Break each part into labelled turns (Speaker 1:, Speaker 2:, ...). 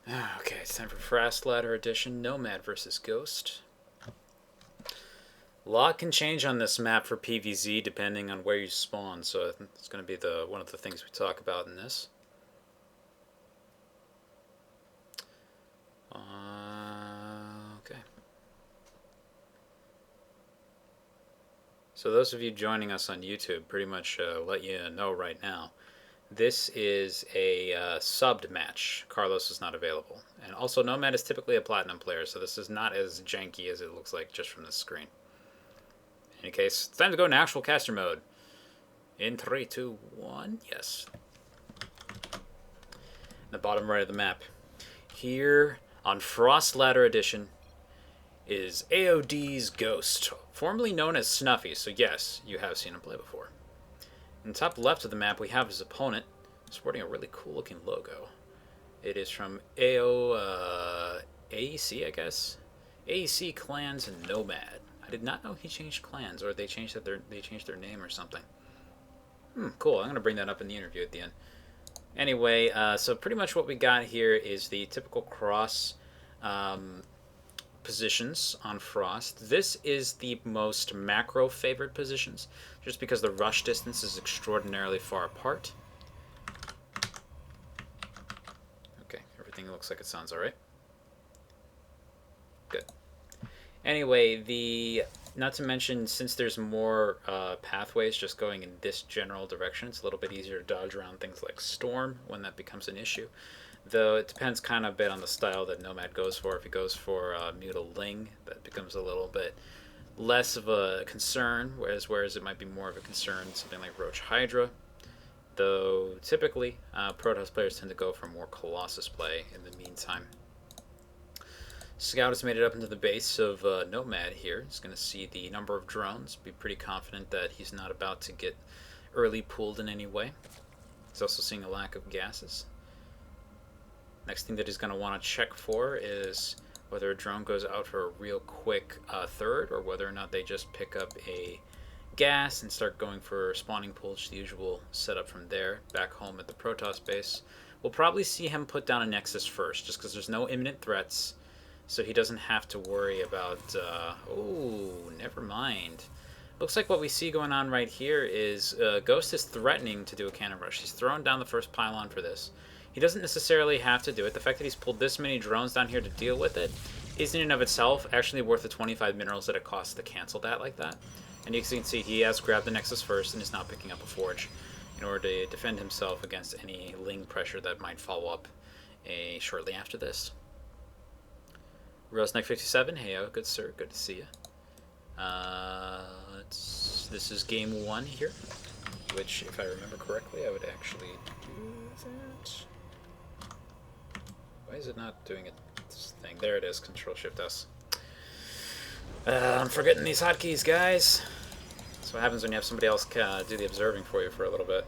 Speaker 1: Okay, it's time for Frost Ladder Edition, Nomad versus Ghost. A lot can change on this map for PvZ depending on where you spawn, so it's going to be one of the things we talk about in this. Okay. So those of you joining us on YouTube, pretty much let you know right now, this is a subbed match. Carlos is not available. And also, Nomad is typically a Platinum player, so this is not as janky as it looks like just from the screen. In any case, it's time to go into actual caster mode. In 3, 2, 1, yes. The bottom right of the map. Here on Frost Ladder Edition is AOD's Ghost, formerly known as Snuffy, so yes, you have seen him play before. In the top left of the map, we have his opponent, sporting a really cool looking logo. It is from AEC, I guess? AEC Clans and Nomad. I did not know he changed clans, or they changed their name or something. Cool, I'm going to bring that up in the interview at the end. Anyway, so pretty much what we got here is the typical cross positions on Frost. This is the most macro favored positions, just because the rush distance is extraordinarily far apart. Okay, everything looks like it sounds alright. Good. Anyway, not to mention, since there's more pathways just going in this general direction, it's a little bit easier to dodge around things like Storm when that becomes an issue. Though it depends kind of a bit on the style that Nomad goes for. If he goes for Mutal Ling, that becomes a little bit less of a concern, whereas it might be more of a concern something like Roach Hydra. Though typically, Protoss players tend to go for more Colossus play in the meantime. Scout has made it up into the base of Nomad here. He's going to see the number of drones, be pretty confident that he's not about to get early pulled in any way. He's also seeing a lack of gases. Next thing that he's going to want to check for is whether a drone goes out for a real quick third, or whether or not they just pick up a gas and start going for spawning pools, the usual setup from there, back home at the Protoss base. We'll probably see him put down a Nexus first, just because there's no imminent threats, so he doesn't have to worry about... oh, never mind. Looks like what we see going on right here is Ghost is threatening to do a cannon rush. He's throwing down the first pylon for this. He doesn't necessarily have to do it. The fact that he's pulled this many drones down here to deal with it isn't in and of itself actually worth the 25 minerals that it costs to cancel that like that. And you can see he has grabbed the Nexus first and is now picking up a Forge in order to defend himself against any Ling pressure that might follow up shortly after this. Rosneck57, heyo, good sir, good to see you. This is game 1 here, which, if I remember correctly, I would actually do that. Why is it not doing this thing? There it is, Control-Shift-S. I'm forgetting these hotkeys, guys. That's what happens when you have somebody else do the observing for you for a little bit.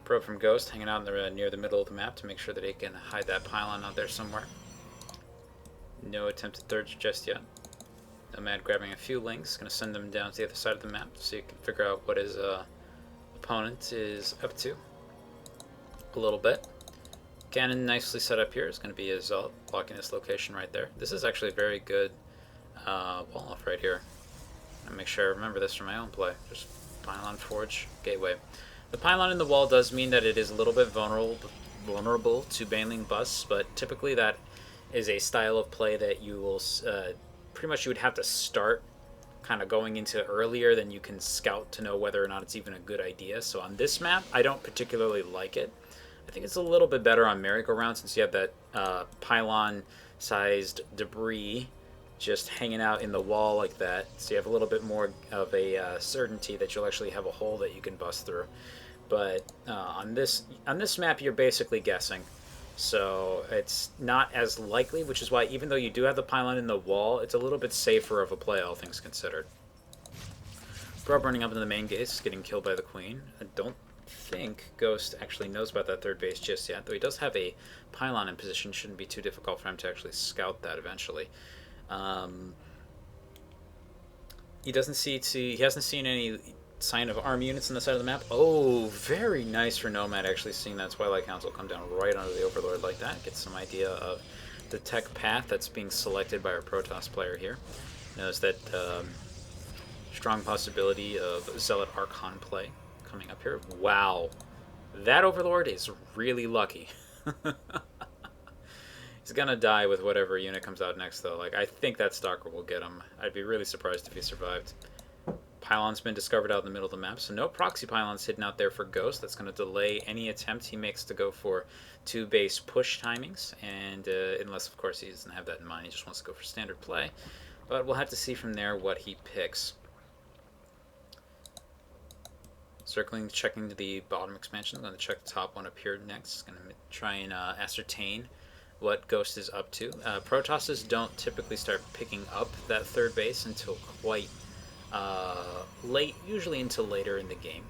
Speaker 1: Probe from Ghost, hanging out near the middle of the map to make sure that he can hide that pylon out there somewhere. No attempted thirds just yet. Nomad grabbing a few links, going to send them down to the other side of the map so you can figure out what his opponent is up to a little bit. Cannon nicely set up here is going to be his blocking this location right there. This is actually a very good wall off right here. And make sure I remember this from my own play. Just pylon, forge, gateway. The pylon in the wall does mean that it is a little bit vulnerable to baneling busts, but typically that is a style of play that you will pretty much you would have to start kind of going into earlier than you can scout to know whether or not it's even a good idea. So on this map, I don't particularly like it. I think it's a little bit better on merry-go-round since you have that pylon-sized debris just hanging out in the wall like that. So you have a little bit more of a certainty that you'll actually have a hole that you can bust through. But on this map, you're basically guessing. So it's not as likely, which is why even though you do have the pylon in the wall, it's a little bit safer of a play, all things considered. Bro burning up in the main gates, getting killed by the queen. I don't think Ghost actually knows about that third base just yet, though he does have a pylon in position. Shouldn't be too difficult for him to actually scout that eventually. He hasn't seen any sign of army units on the side of the map. Oh, very nice for Nomad, actually seeing that Twilight Council come down right onto the Overlord like that. Get some idea of the tech path that's being selected by our Protoss player here. Knows that strong possibility of Zealot Archon play coming up here. Wow, that Overlord is really lucky. He's gonna die with whatever unit comes out next, though. Like, I think that Stalker will get him. I'd be really surprised if he survived. Pylon's been discovered out in the middle of the map, so no proxy pylons hidden out there for Ghost. That's going to delay any attempt he makes to go for 2 base push timings, and unless, of course, he doesn't have that in mind, he just wants to go for standard play. But we'll have to see from there what he picks. Circling, checking the bottom expansion. I'm going to check the top one up here next. Going to try and ascertain what Ghost is up to. Protosses don't typically start picking up that 3rd base until quite late, usually until later in the game.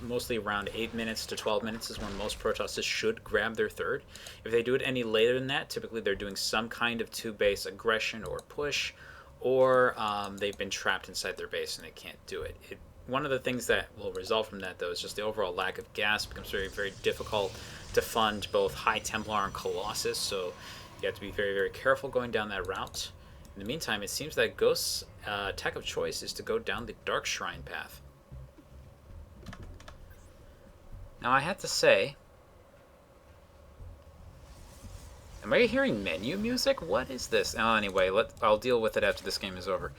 Speaker 1: Mostly around 8 minutes to 12 minutes is when most Protosses should grab their 3rd. If they do it any later than that, typically they're doing some kind of 2-base aggression or push, or they've been trapped inside their base and they can't do it. One of the things that will result from that, though, is just the overall lack of gas. It becomes very, very difficult to fund both High Templar and Colossus, so you have to be very, very careful going down that route. In the meantime, it seems that Ghost's tech of choice is to go down the Dark Shrine path. Now, I have to say, am I hearing menu music? What is this? Oh, anyway, I'll deal with it after this game is over.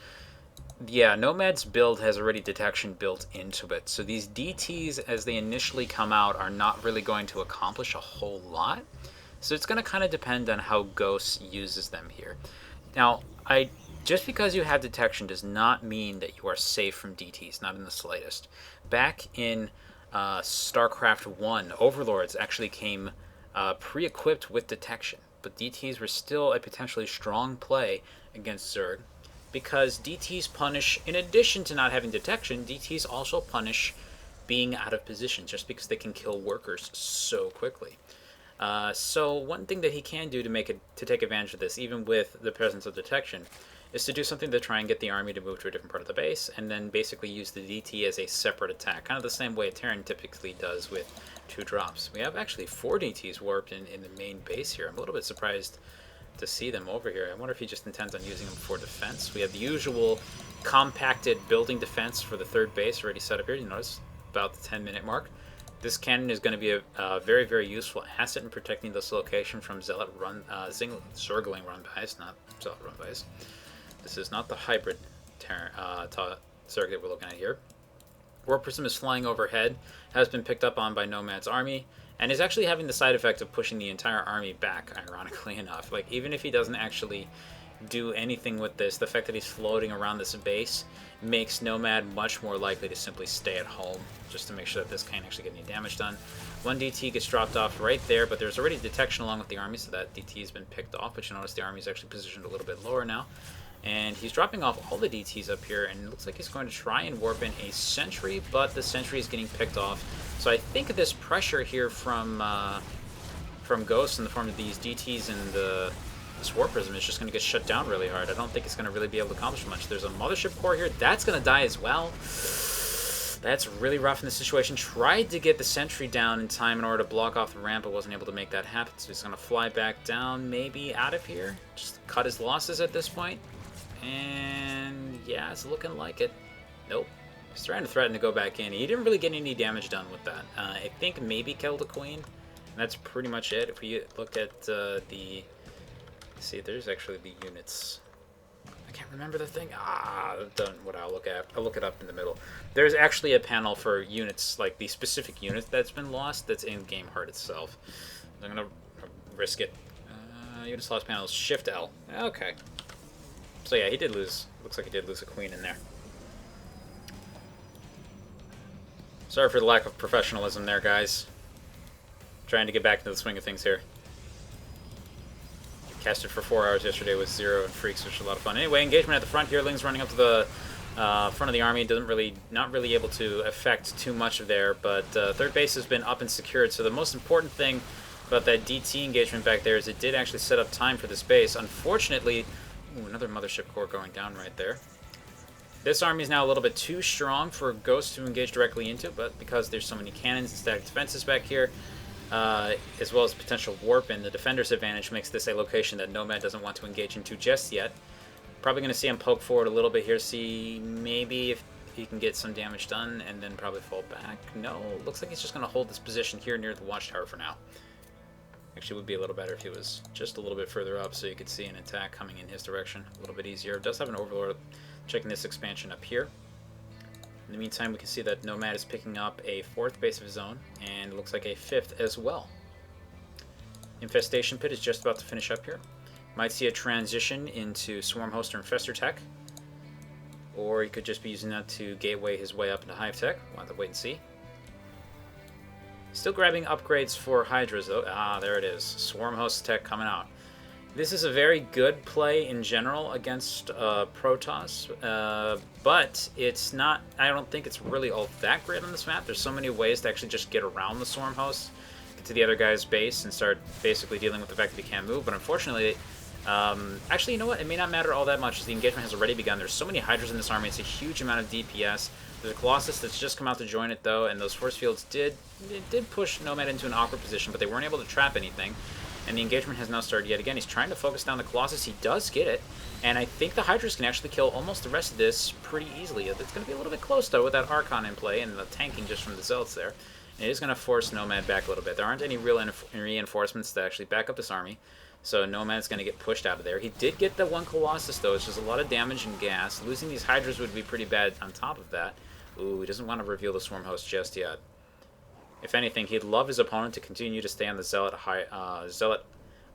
Speaker 1: Yeah, Nomad's build has already detection built into it, so these DTs, as they initially come out, are not really going to accomplish a whole lot. So it's going to kind of depend on how Ghost uses them here. Now, just because you have detection does not mean that you are safe from DTs, not in the slightest. Back in StarCraft 1, Overlords actually came pre-equipped with detection, but DTs were still a potentially strong play against Zerg, because DTs punish, in addition to not having detection, DTs also punish being out of position, just because they can kill workers so quickly. So one thing that he can do to take advantage of this, even with the presence of detection, is to do something to try and get the army to move to a different part of the base, and then basically use the DT as a separate attack, kind of the same way a Terran typically does with 2 drops. We have actually 4 DTs warped in the main base here. I'm a little bit surprised to see them over here. I wonder if he just intends on using them for defense. We have the usual compacted building defense for the 3rd base already set up here. You notice about the 10-minute mark. This cannon is going to be a very, very useful asset in protecting this location from Zealot Zergling run-bys, not Zealot run-bys. This is not the hybrid Zerg that we're looking at here. War Prism is flying overhead, has been picked up on by Nomad's army, and is actually having the side effect of pushing the entire army back, ironically enough. Like, even if he doesn't actually do anything with this, the fact that he's floating around this base makes Nomad much more likely to simply stay at home, just to make sure that this can't actually get any damage done. 1 DT gets dropped off right there, but there's already detection along with the army, so that DT has been picked off, but you notice the army is actually positioned a little bit lower now. And he's dropping off all the DTs up here, and it looks like he's going to try and warp in a sentry, but the sentry is getting picked off. So I think this pressure here from Ghost in the form of these DTs and this War Prism is just going to get shut down really hard. I don't think it's going to really be able to accomplish much. There's a Mothership Core here. That's going to die as well. That's really rough in this situation. Tried to get the sentry down in time in order to block off the ramp, but wasn't able to make that happen. So he's going to fly back down, maybe out of here. Just cut his losses at this point. And yeah, it's looking like it. Nope. He's trying to threaten to go back in. He didn't really get any damage done with that. I think maybe killed a queen. And that's pretty much it. If we look at see, there's actually the units. I can't remember the thing. Done what I'll look at. I'll look it up in the middle. There's actually a panel for units, like the specific unit that's been lost, that's in Game Heart itself. I'm gonna risk it. Units lost panels. Shift L. Okay. So yeah, he did lose. Looks like he did lose a queen in there. Sorry for the lack of professionalism there, guys. Trying to get back into the swing of things here. Casted for 4 hours yesterday with 0 and Freaks, which was a lot of fun. Anyway, engagement at the front here. Ling's running up to the front of the army. Not really able to affect too much of there, but 3rd base has been up and secured. So the most important thing about that DT engagement back there is it did actually set up time for this base. Unfortunately, another Mothership Core going down right there. This army is now a little bit too strong for Ghost to engage directly into, but because there's so many cannons and static defenses back here, as well as potential warp and the defender's advantage, makes this a location that Nomad doesn't want to engage into just yet. Probably going to see him poke forward a little bit here, see maybe if he can get some damage done, and then probably fall back. No, looks like he's just going to hold this position here near the watchtower for now. Actually, it would be a little better if he was just a little bit further up so you could see an attack coming in his direction. A little bit easier. It does have an overlord checking this expansion up here. In the meantime, we can see that Nomad is picking up a 4th base of his own, and it looks like a 5th as well. Infestation Pit is just about to finish up here. Might see a transition into Swarm Host or Infestor Tech, or he could just be using that to gateway his way up into Hive Tech. We'll have to wait and see. Still grabbing upgrades for Hydras, though. Ah, there it is. Swarm Host Tech coming out. This is a very good play in general against Protoss, but it's not... I don't think it's really all that great on this map. There's so many ways to actually just get around the Swarm Host, get to the other guy's base, and start basically dealing with the fact that he can't move. But unfortunately... actually, you know what? It may not matter all that much as the engagement has already begun. There's so many Hydras in this army. It's a huge amount of DPS. There's a Colossus that's just come out to join it, though, and those force fields did push Nomad into an awkward position, but they weren't able to trap anything. And the engagement has now started yet again. He's trying to focus down the Colossus. He does get it, and I think the Hydras can actually kill almost the rest of this pretty easily. It's going to be a little bit close, though, with that Archon in play and the tanking just from the Zealots there. And it is going to force Nomad back a little bit. There aren't any real reinforcements to actually back up this army. So Nomad's going to get pushed out of there. He did get the one Colossus, though. It's just a lot of damage and gas. Losing these Hydras would be pretty bad on top of that. Ooh, he doesn't want to reveal the Swarm Host just yet. If anything, he'd love his opponent to continue to stay on the Zealot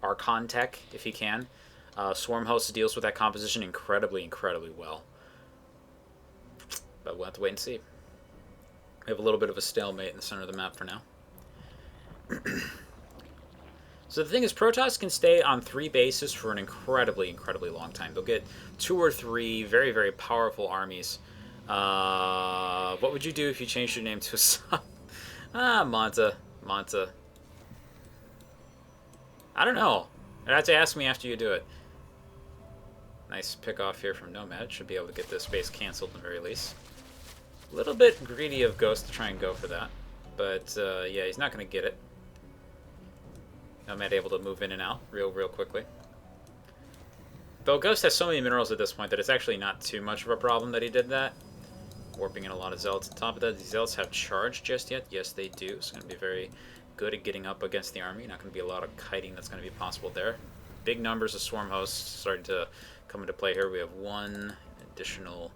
Speaker 1: Archon tech, if he can. Swarm Host deals with that composition incredibly, incredibly well. But we'll have to wait and see. We have a little bit of a stalemate in the center of the map for now. So the thing is, Protoss can stay on 3 bases for an incredibly, incredibly long time. They'll get 2 or 3 very, very powerful armies. What would you do if you changed your name to a sub? Manta. I don't know. You'd have to ask me after you do it. Nice pick off here from Nomad. Should be able to get this base canceled at the very least. A little bit greedy of Ghost to try and go for that. But, yeah, he's not going to get it. Nomad able to move in and out real quickly. Though Ghost has so many minerals at this point that it's actually not too much of a problem that he did that. Warping in a lot of Zealots on top of that. These Zealots have charged just yet? Yes, they do. It's going to be very good at getting up against the army. Not going to be a lot of kiting that's going to be possible there. Big numbers of Swarm Hosts starting to come into play here. We have 1 additional...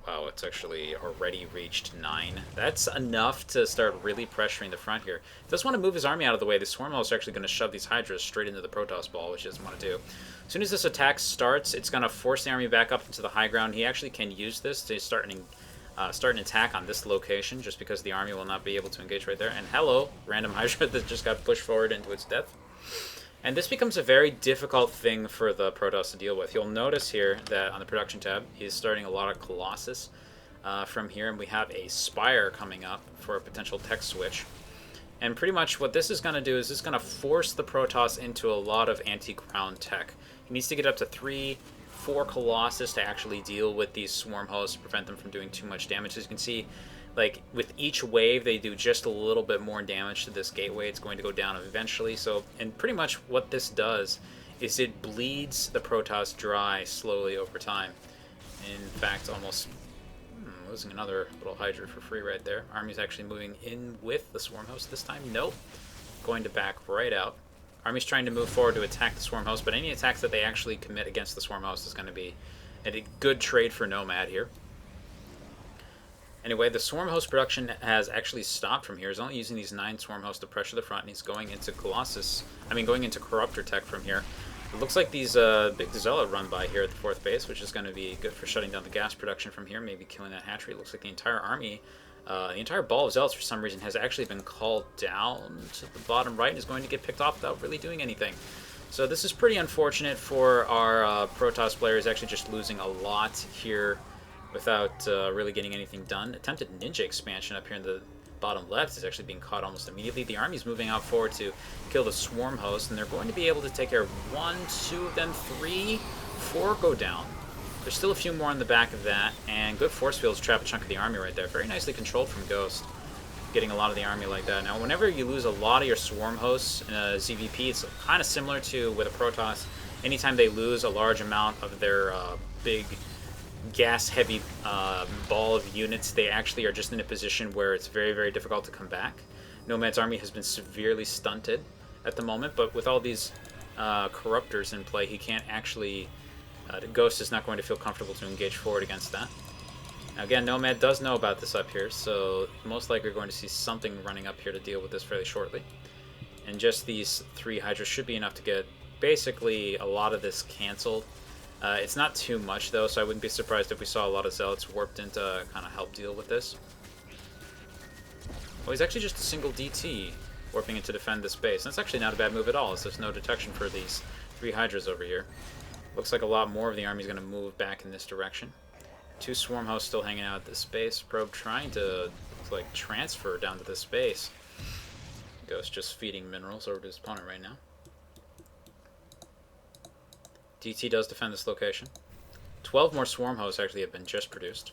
Speaker 1: Wow, it's actually already reached 9. That's enough to start really pressuring the front here. He does want to move his army out of the way. The Swarm Hosts are actually going to shove these Hydras straight into the Protoss ball, which he doesn't want to do. As soon as this attack starts, it's going to force the army back up into the high ground. He actually can use this to start an attack on this location, just because the army will not be able to engage right there. And hello, random Hydra that just got pushed forward into its death. And this becomes a very difficult thing for the Protoss to deal with. You'll notice here that on the production tab, he's starting a lot of Colossus from here, and we have a Spire coming up for a potential tech switch. And pretty much what this is going to do is it's going to force the Protoss into a lot of anti-ground tech. He needs to get up to 3-4 Colossus to actually deal with these Swarm Hosts to prevent them from doing too much damage. As you can see, like with each wave, they do just a little bit more damage to this gateway. It's going to go down eventually. So, and pretty much what this does is it bleeds the Protoss dry slowly over time. In fact, almost losing another little Hydra for free right there. Army's actually moving in with the Swarm Host this time. Nope. Going to back right out. Army's trying to move forward to attack the Swarm Host, but any attacks that they actually commit against the Swarm Host is going to be a good trade for Nomad here. Anyway, the Swarm Host production has actually stopped from here. He's only using these 9 Swarm Hosts to pressure the front, and he's going into going into Corruptor Tech from here. It looks like these big Zealot run by here at the 4th base, which is going to be good for shutting down the gas production from here, maybe killing that hatchery. It looks like the entire army, the entire ball of Zealots for some reason has actually been called down to the bottom right and is going to get picked off without really doing anything. So this is pretty unfortunate for our Protoss players, actually just losing a lot here without really getting anything done. Attempted ninja expansion up here in the bottom left is actually being caught almost immediately. The army's moving out forward to kill the Swarm Host, and they're going to be able to take care of 1, 2 of them, 3, 4 go down. There's still a few more on the back of that, and good force fields trap a chunk of the army right there. Very nicely controlled from Ghost, getting a lot of the army like that. Now, whenever you lose a lot of your swarm hosts in a ZVP, it's kind of similar to with a Protoss. Anytime they lose a large amount of their big gas-heavy ball of units, they actually are just in a position where it's very, very difficult to come back. Nomad's army has been severely stunted at the moment, but with all these corruptors in play, he can't actually... Ghost is not going to feel comfortable to engage forward against that. Now again, Nomad does know about this up here, so most likely we're going to see something running up here to deal with this fairly shortly. And just these 3 Hydras should be enough to get basically a lot of this cancelled. It's not too much though, so I wouldn't be surprised if we saw a lot of Zealots warped in to kind of help deal with this. Oh, he's actually just a single DT warping in to defend this base. And that's actually not a bad move at all, as there's no detection for these 3 Hydras over here. Looks like a lot more of the army is going to move back in this direction. 2 swarm hosts still hanging out at this base. Probe trying to like transfer down to this base. Ghost just feeding minerals over to his opponent right now. DT does defend this location. 12 more swarm hosts actually have been just produced.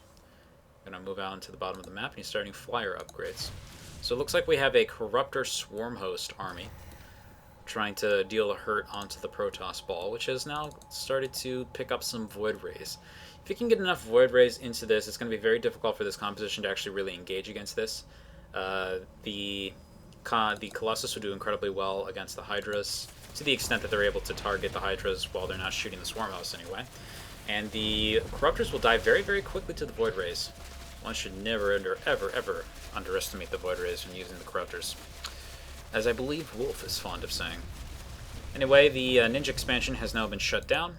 Speaker 1: Gonna move out into the bottom of the map, and he's starting flyer upgrades. So it looks like we have a Corruptor swarm host army trying to deal a hurt onto the Protoss ball, which has now started to pick up some Void Rays. If you can get enough Void Rays into this, it's going to be very difficult for this composition to actually really engage against this. The Colossus will do incredibly well against the Hydras, to the extent that they're able to target the Hydras while they're not shooting the Swarm House anyway. And the Corruptors will die very, very quickly to the Void Rays. One should never, ever underestimate the Void Rays when using the Corruptors, as I believe Wolf is fond of saying. Anyway, the Ninja expansion has now been shut down,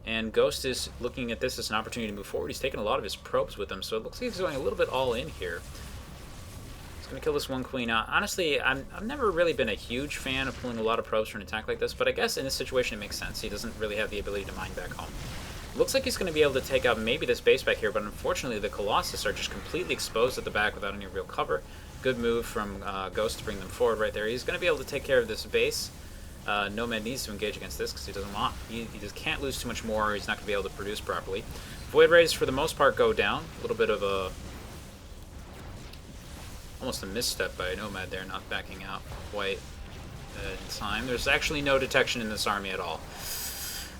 Speaker 1: and Ghost is looking at this as an opportunity to move forward. He's taken a lot of his probes with him, so it looks like he's going a little bit all in here. He's going to kill this one queen. Honestly, I've never really been a huge fan of pulling a lot of probes for an attack like this, but I guess in this situation it makes sense. He doesn't really have the ability to mine back home. Looks like he's going to be able to take out maybe this base back here, but unfortunately the Colossus are just completely exposed at the back without any real cover. Good move from Ghost to bring them forward right there. He's going to be able to take care of this base. Nomad needs to engage against this because he doesn't want... He just can't lose too much more, or he's not going to be able to produce properly. Void Rays, for the most part, go down. A little bit of a... almost a misstep by Nomad there, not backing out quite in time. There's actually no detection in this army at all.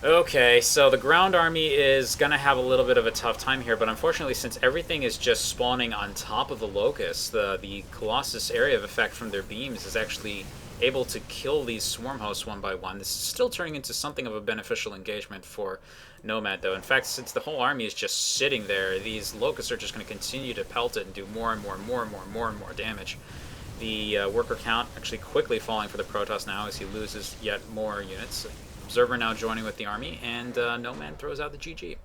Speaker 1: Okay, so the ground army is going to have a little bit of a tough time here, but unfortunately, since everything is just spawning on top of the Locust, the Colossus area of effect from their beams is actually able to kill these swarm hosts one by one. This is still turning into something of a beneficial engagement for Nomad, though. In fact, since the whole army is just sitting there, these Locusts are just going to continue to pelt it and do more and more and more and more and more and more damage. The worker count actually quickly falling for the Protoss now as he loses yet more units. Observer now joining with the army, and Nomad throws out the GG.